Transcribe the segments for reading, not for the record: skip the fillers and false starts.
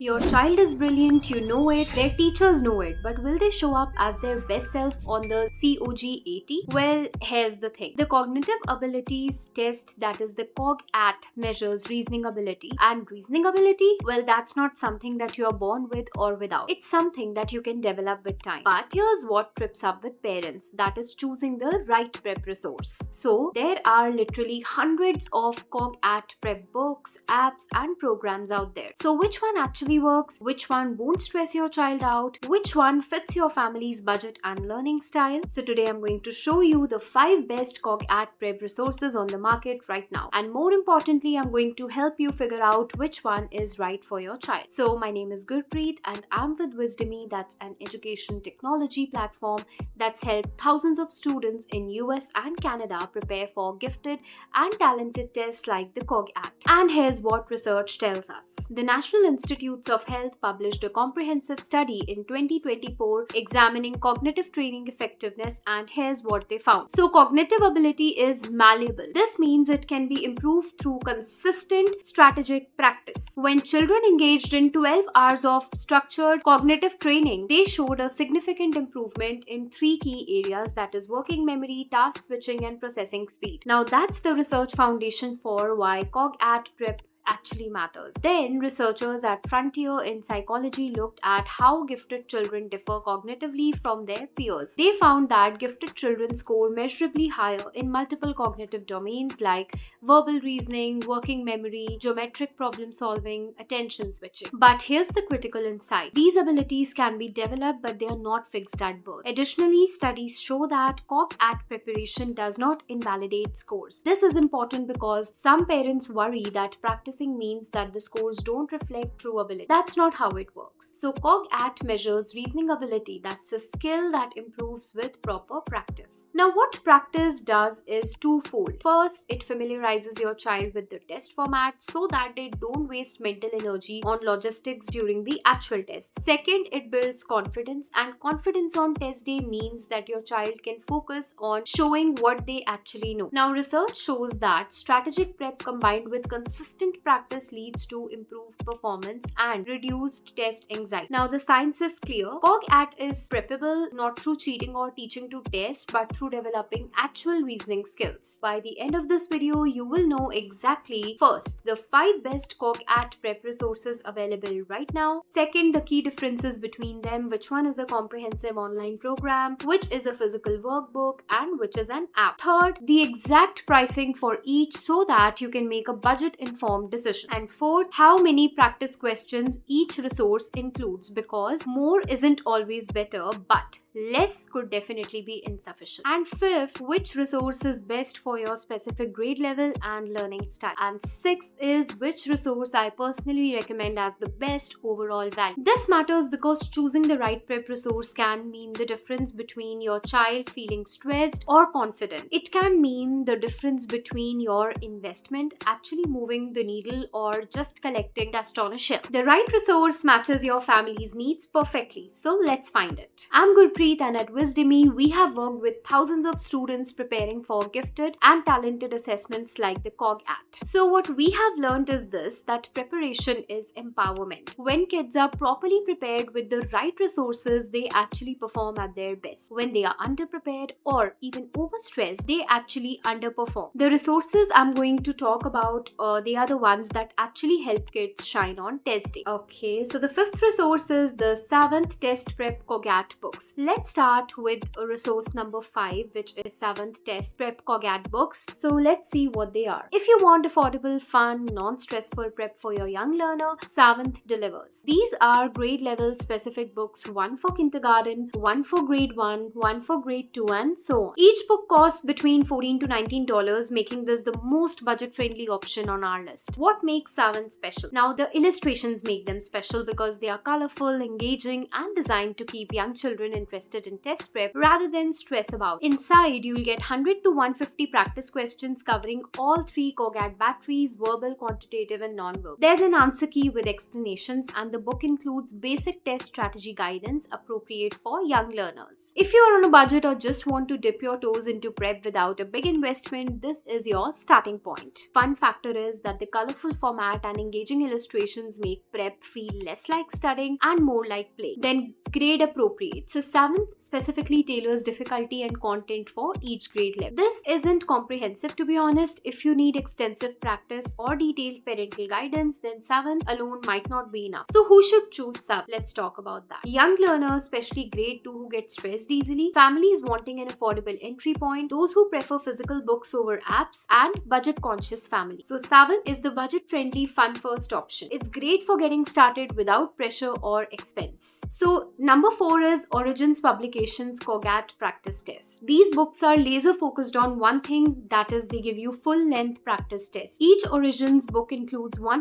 Your child is brilliant, you know it, their teachers know it, but will they show up as their best self on the CogAT? Well, here's the thing. The cognitive abilities test, that is the CogAT, measures reasoning ability. And reasoning ability, well, that's not something that you're born with or without. It's something that you can develop with time. But here's what trips up with parents, that is choosing the right prep resource. So, there are literally hundreds of CogAT prep books, apps, and programs out there. So, which one actually works, which one won't stress your child out, which one fits your family's budget and learning style. So today I'm going to show you the 5 best CogAT prep resources on the market right now. And more importantly, I'm going to help you figure out which one is right for your child. So my name is Gurpreet and I'm with Wizdomi, that's an education technology platform that's helped thousands of students in US and Canada prepare for gifted and talented tests like the CogAT. And here's what research tells us. The National Institutes of Health published a comprehensive study in 2024 examining cognitive training effectiveness, and here's what they found. So cognitive ability is malleable. This means it can be improved through consistent strategic practice. When children engaged in 12 hours of structured cognitive training, they showed a significant improvement in 3 key areas, that is working memory, task switching, and processing speed. Now that's the research foundation for why CogAT prep actually matters. Then, researchers at Frontier in Psychology looked at how gifted children differ cognitively from their peers. They found that gifted children score measurably higher in multiple cognitive domains like verbal reasoning, working memory, geometric problem solving, attention switching. But here's the critical insight. These abilities can be developed, but they are not fixed at birth. Additionally, studies show that CogAT preparation does not invalidate scores. This is important because some parents worry that practicing means that the scores don't reflect true ability. That's not how it works. So CogAT measures reasoning ability. That's a skill that improves with proper practice. Now what practice does is twofold. First, it familiarizes your child with the test format so that they don't waste mental energy on logistics during the actual test. Second, it builds confidence, and confidence on test day means that your child can focus on showing what they actually know. Now research shows that strategic prep combined with consistent practice leads to improved performance and reduced test anxiety. Now the science is clear. CogAT is preppable not through cheating or teaching to test, but through developing actual reasoning skills. By the end of this video, you will know exactly, first, the 5 best CogAT prep resources available right now. Second, the key differences between them, which one is a comprehensive online program, which is a physical workbook, and which is an app. Third, the exact pricing for each so that you can make a budget-informed decision. And fourth, how many practice questions each resource includes, because more isn't always better, but less could definitely be insufficient. And fifth, which resource is best for your specific grade level and learning style. And sixth is which resource I personally recommend as the best overall value. This matters because choosing the right prep resource can mean the difference between your child feeling stressed or confident. It can mean the difference between your investment actually moving the needle or just collecting dust on a shelf. The right resource matches your family's needs perfectly, so let's find it. I'm Gurpreet, and at Wizdomi, we have worked with thousands of students preparing for gifted and talented assessments like the CogAT. So what we have learned is this, that preparation is empowerment. When kids are properly prepared with the right resources, they actually perform at their best. When they are underprepared or even overstressed, they actually underperform. The resources I'm going to talk about, they are the ones that actually help kids shine on test day. Okay, so the 5th resource is the 7th Test Prep CogAT books. Let's start with resource number 5, which is 7th Test Prep CogAT books. So let's see what they are. If you want affordable, fun, non-stressful prep for your young learner, 7th delivers. These are grade level specific books, one for kindergarten, one for grade 1, one for grade 2, and so on. Each book costs between $14 to $19, making this the most budget-friendly option on our list. What makes 7 special? Now the illustrations make them special because they are colorful, engaging, and designed to keep young children interested in test prep rather than stress about. Inside, you will get 100 to 150 practice questions covering all 3 CogAT batteries: verbal, quantitative, and non-verbal. There's an answer key with explanations, and the book includes basic test strategy guidance appropriate for young learners. If you are on a budget or just want to dip your toes into prep without a big investment, this is your starting point. Fun factor is that the color colorful format and engaging illustrations make prep feel less like studying and more like play. Then grade appropriate. So 7th specifically tailors difficulty and content for each grade level. This isn't comprehensive, to be honest. If you need extensive practice or detailed parental guidance, then 7th alone might not be enough. So who should choose 7th? Let's talk about that. Young learners, especially grade 2 who get stressed easily, families wanting an affordable entry point, those who prefer physical books over apps, and budget conscious families. So 7th is the budget friendly fun first option. It's great for getting started without pressure or expense. So number 4 is Origins Publications CogAT practice test. These books are laser focused on one thing, that is they give you full length practice tests. Each Origins book includes more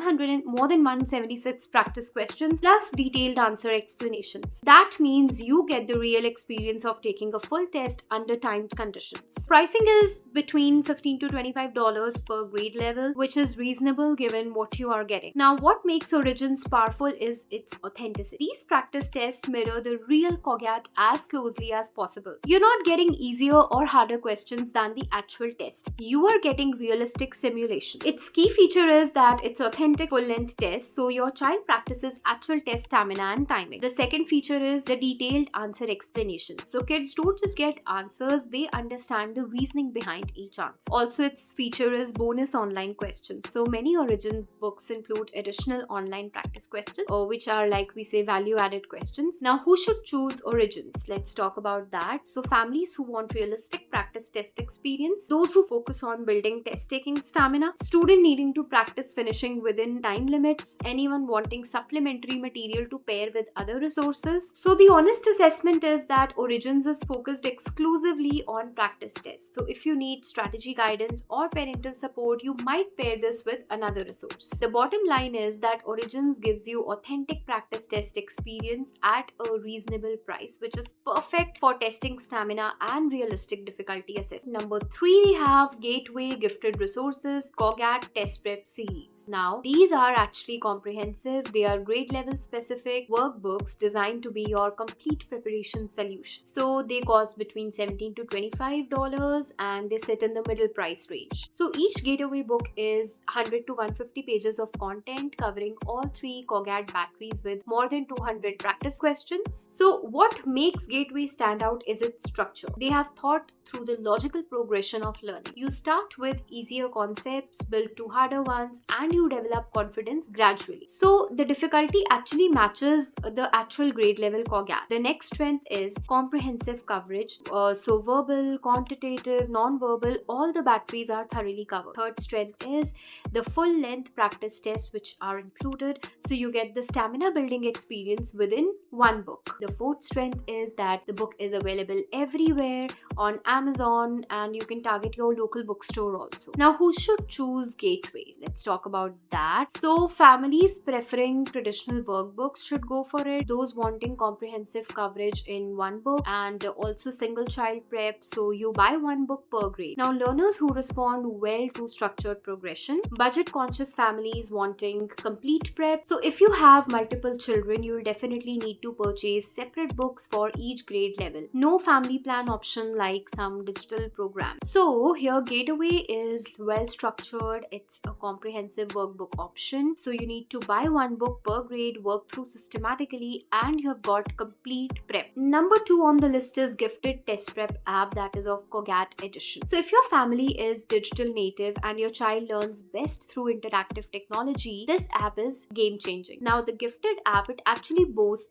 than 176 practice questions plus detailed answer explanations. That means you get the real experience of taking a full test under timed conditions. Pricing is between $15 to $25 per grade level, which is reasonable given what you are getting. Now, what makes Origins powerful is its authenticity. These practice tests mirror the real CogAT as closely as possible. You're not getting easier or harder questions than the actual test. You are getting realistic simulation. Its key feature is that it's authentic full-length test, so your child practices actual test stamina and timing. The second feature is the detailed answer explanation. So kids don't just get answers, they understand the reasoning behind each answer. Also, its feature is bonus online questions. So many Origin books include additional online practice questions, or which are, like we say, value-added questions. Now, who should choose Origins? Let's talk about that. So families who want realistic practice test experience, those who focus on building test-taking stamina, student needing to practice finishing within time limits, anyone wanting supplementary material to pair with other resources. So the honest assessment is that Origins is focused exclusively on practice tests. So if you need strategy guidance or parental support, you might pair this with another resource. The bottom line is that Origins gives you authentic practice test experience at a reasonable price, which is perfect for testing stamina and realistic difficulty assessment. Number 3, we have Gateway Gifted Resources CogAT Test Prep Series. Now, these are actually comprehensive. They are grade level specific workbooks designed to be your complete preparation solution. So they cost between $17 to $25 and they sit in the middle price range. So each Gateway book is 100 to 150 pages of content covering all 3 CogAT batteries with more than 200 practice questions. So what makes Gateway stand out is its structure. They have thought through the logical progression of learning. You start with easier concepts, build to harder ones, and you develop confidence gradually. So the difficulty actually matches the actual grade level CogAT. The next strength is comprehensive coverage. So verbal, quantitative, non-verbal, all the batteries are thoroughly covered. Third strength is the full length practice tests which are included. So you get the stamina building experience within one book. The fourth strength is that the book is available everywhere on Amazon and you can target your local bookstore also. Now, who should choose Gateway? Let's talk about that. So families preferring traditional workbooks should go for it. Those wanting comprehensive coverage in one book and also single child prep, so you buy one book per grade. Now, learners who respond well to structured progression, budget conscious families wanting complete prep. So if you have multiple children, you will definitely need to purchase separate books for each grade level. No family plan option like some digital programs. So here Gateway is well structured. It's a comprehensive workbook option. So you need to buy one book per grade, work through systematically, and you have got complete prep. Number 2 on the list is Gifted Test Prep app, that is of CogAT edition. So if your family is digital native and your child learns best through interactive technology, this app is game changing. Now the Gifted app, it actually boasts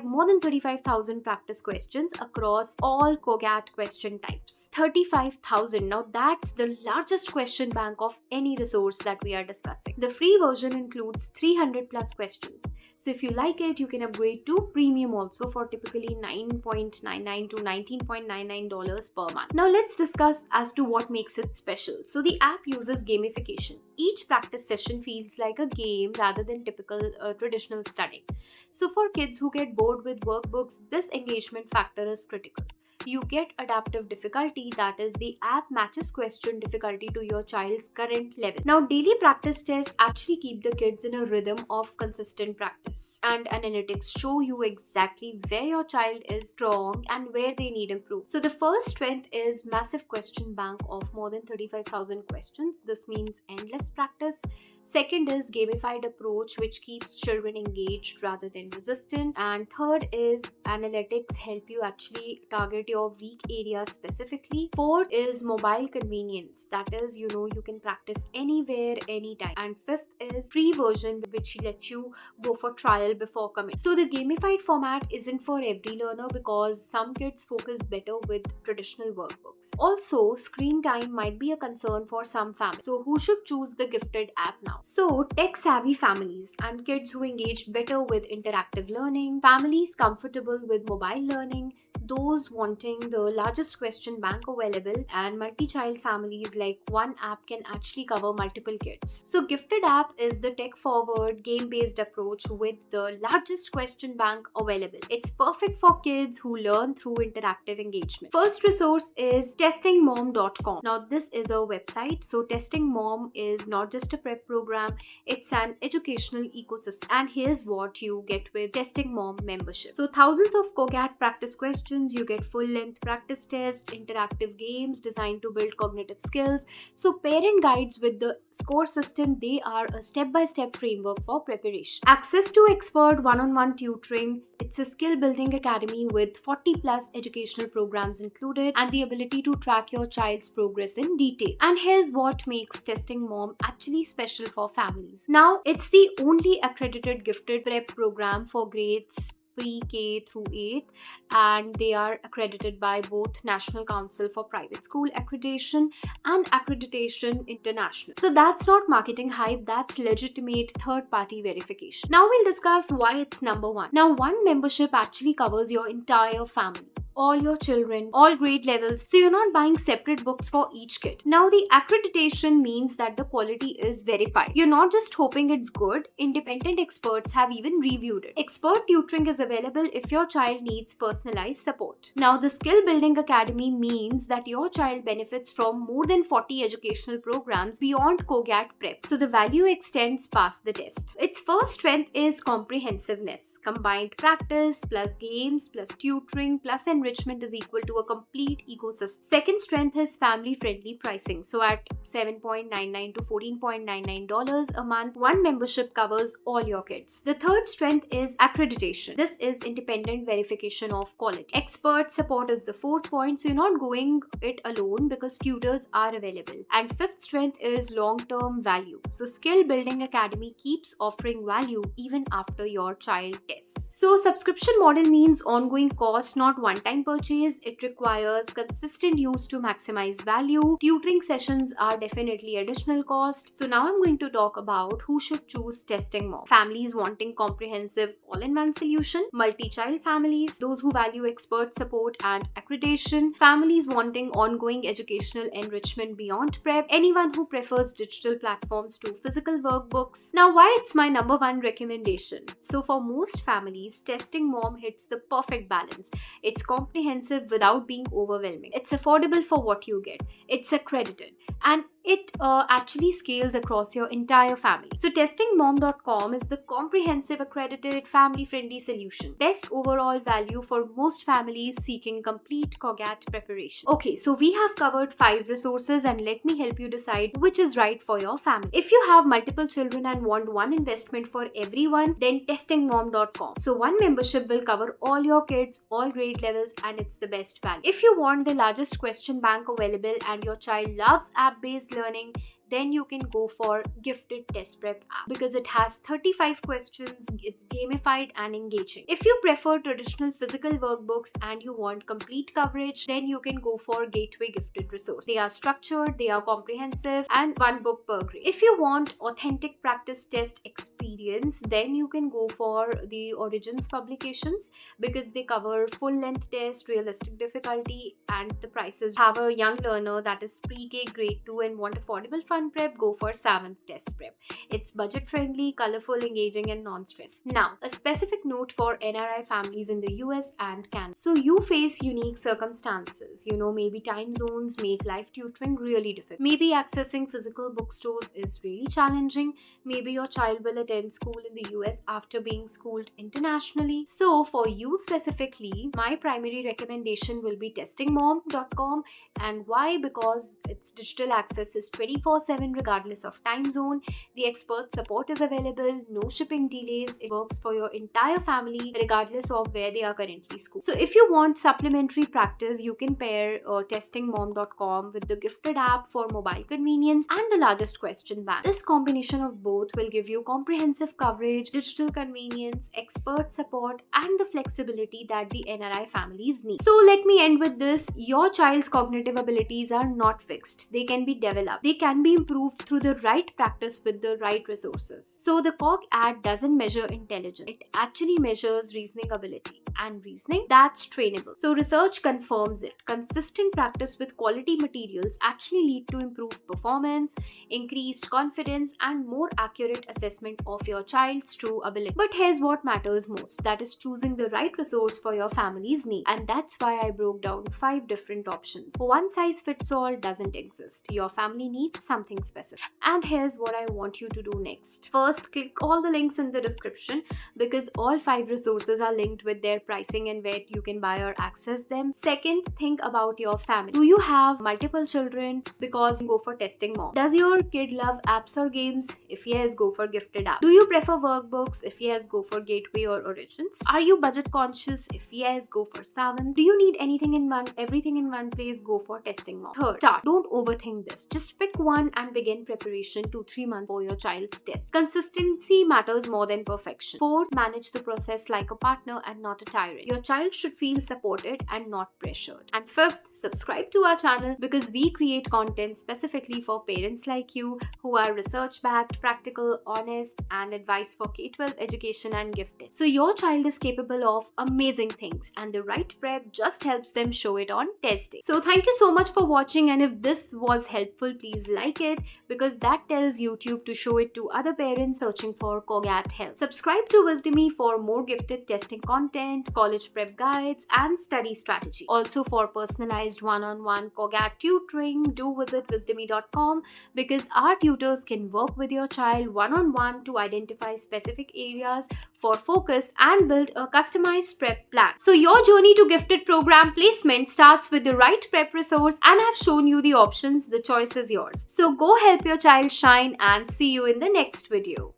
more than 35,000 practice questions across all CogAT question types. 35,000. Now that's the largest question bank of any resource that we are discussing. The free version includes 300 plus questions. So if you like it, you can upgrade to premium also for typically $9.99 to $19.99 per month. Now let's discuss as to what makes it special. So the app uses gamification. Each practice session feels like a game rather than typical traditional studying. So for kids who get bored with workbooks, this engagement factor is critical. You get adaptive difficulty, that is the app matches question difficulty to your child's current level. Now daily practice tests actually keep the kids in a rhythm of consistent practice, and analytics show you exactly where your child is strong and where they need improve. So the first strength is massive question bank of more than 35,000 questions. This means endless practice. Second is gamified approach, which keeps children engaged rather than resistant. And third is analytics help you actually target your weak areas specifically. Fourth is mobile convenience, that is, you can practice anywhere, anytime. And fifth is free version, which lets you go for trial before commit. So the gamified format isn't for every learner because some kids focus better with traditional workbooks. Also, screen time might be a concern for some families. So who should choose the gifted app now? So tech savvy families and kids who engage better with interactive learning, families comfortable with mobile learning, those wanting the largest question bank available, and multi-child families like one app can actually cover multiple kids. So gifted app is the tech forward game based approach with the largest question bank available. It's perfect for kids who learn through interactive engagement. First resource is testingmom.com. Now this is a website. So Testing Mom is not just a prep program, it's an educational ecosystem. And here's what you get with Testing Mom membership. So thousands of CogAT practice questions, you get full-length practice tests, interactive games designed to build cognitive skills. So parent guides with the score system, they are a step-by-step framework for preparation. Access to expert one-on-one tutoring. It's a skill-building academy with 40 plus educational programs included and the ability to track your child's progress in detail. And here's what makes Testing Mom actually special for families. Now, it's the only accredited gifted prep program for grades pre-K through 8th, and they are accredited by both National Council for Private School Accreditation and Accreditation International. So that's not marketing hype, that's legitimate third-party verification. Now we'll discuss why it's number one. Now, one membership actually covers your entire family, all your children, all grade levels, so you're not buying separate books for each kid. Now the accreditation means that the quality is verified. You're not just hoping it's good, independent experts have even reviewed it. Expert tutoring is available if your child needs personalized support. Now the Skill Building Academy means that your child benefits from more than 40 educational programs beyond CogAT prep, so the value extends past the test. Its first strength is comprehensiveness. Combined practice plus games plus tutoring plus enrichment is equal to a complete ecosystem. Second strength is family-friendly pricing. So at $7.99 to $14.99 a month, one membership covers all your kids. The third strength is accreditation. This is independent verification of quality. Expert support is the fourth point, so you're not going it alone because tutors are available. And fifth strength is long-term value. So Skill Building Academy keeps offering value even after your child tests. So subscription model means ongoing cost, not one-time purchase. It requires consistent use to maximize value. Tutoring sessions are definitely additional cost. So now I'm going to talk about who should choose Testing Mom. Families wanting comprehensive all-in-one solution, multi-child families, those who value expert support and accreditation, families wanting ongoing educational enrichment beyond prep, anyone who prefers digital platforms to physical workbooks. Now why it's my number one recommendation? So for most families, Testing Mom hits the perfect balance. It's comprehensive without being overwhelming. It's affordable for what you get. It's accredited. And it actually scales across your entire family. So testingmom.com is the comprehensive, accredited, family-friendly solution. Best overall value for most families seeking complete CogAT preparation. Okay, so we have covered 5 resources and let me help you decide which is right for your family. If you have multiple children and want one investment for everyone, then testingmom.com. So one membership will cover all your kids, all grade levels, and it's the best value. If you want the largest question bank available and your child loves app-based learning, then you can go for Gifted Test Prep app because it has 35 questions, it's gamified and engaging. If you prefer traditional physical workbooks and you want complete coverage, then you can go for Gateway Gifted Resource. They are structured, they are comprehensive, and one book per grade. If you want authentic practice test experience, then you can go for the Origins publications because they cover full-length test, realistic difficulty, and the prices. Have a young learner that is pre-K, grade 2 and want affordable fun prep, go for 7th Test Prep. It's budget friendly, colorful, engaging and non-stress. Now, a specific note for NRI families in the US and Canada. So you face unique circumstances. Maybe time zones make live tutoring really difficult. Maybe accessing physical bookstores is really challenging. Maybe your child will attend school in the US after being schooled internationally. So for you specifically, my primary recommendation will be testingmom.com. And why? Because its digital access is 24/7 24/7 regardless of time zone. The expert support is available, no shipping delays. It works for your entire family regardless of where they are currently schooled. So if you want supplementary practice, you can pair testingmom.com with the Gifted app for mobile convenience and the largest question bank. This combination of both will give you comprehensive coverage, digital convenience, expert support, and the flexibility that the NRI families need. So let me end with this. Your child's cognitive abilities are not fixed. They can be developed. They can be improved through the right practice with the right resources. So the CogAT doesn't measure intelligence. It actually measures reasoning ability. And reasoning, that's trainable. So research confirms it. Consistent practice with quality materials actually lead to improved performance, increased confidence, and more accurate assessment of your child's true ability. But here's what matters most, that is choosing the right resource for your family's need. And that's why I broke down 5 different options. One size fits all doesn't exist. Your family needs something specific. And here's what I want you to do next. First, click all the links in the description because all 5 resources are linked with their pricing and where you can buy or access them. Second, think about your family. Do you have multiple children? Because go for Testing Mom. Does your kid love apps or games? If yes, go for Gifted app. Do you prefer workbooks? If yes, go for Gateway or Origins. Are you budget conscious? If yes, go for Savan. Do you need everything in one place? Go for Testing Mom. Third, start. Don't overthink this. Just pick one and begin preparation 2-3 months for your child's test. Consistency matters more than perfection. Fourth, manage the process like a partner and not a tyrant. Your child should feel supported and not pressured. And fifth, subscribe to our channel because we create content specifically for parents like you who are research-backed, practical, honest, and advice for K-12 education and gifting. So your child is capable of amazing things and the right prep just helps them show it on test day. So thank you so much for watching, and if this was helpful, please like it because that tells YouTube to show it to other parents searching for CogAT help. Subscribe to Wizdomi for more gifted testing content, college prep guides, and study strategy. Also for personalized one-on-one CogAT tutoring, do visit wizdomi.com because our tutors can work with your child one-on-one to identify specific areas for focus and build a customized prep plan. So your journey to gifted program placement starts with the right prep resource, and I've shown you the options. The choice is yours. So go help your child shine and see you in the next video.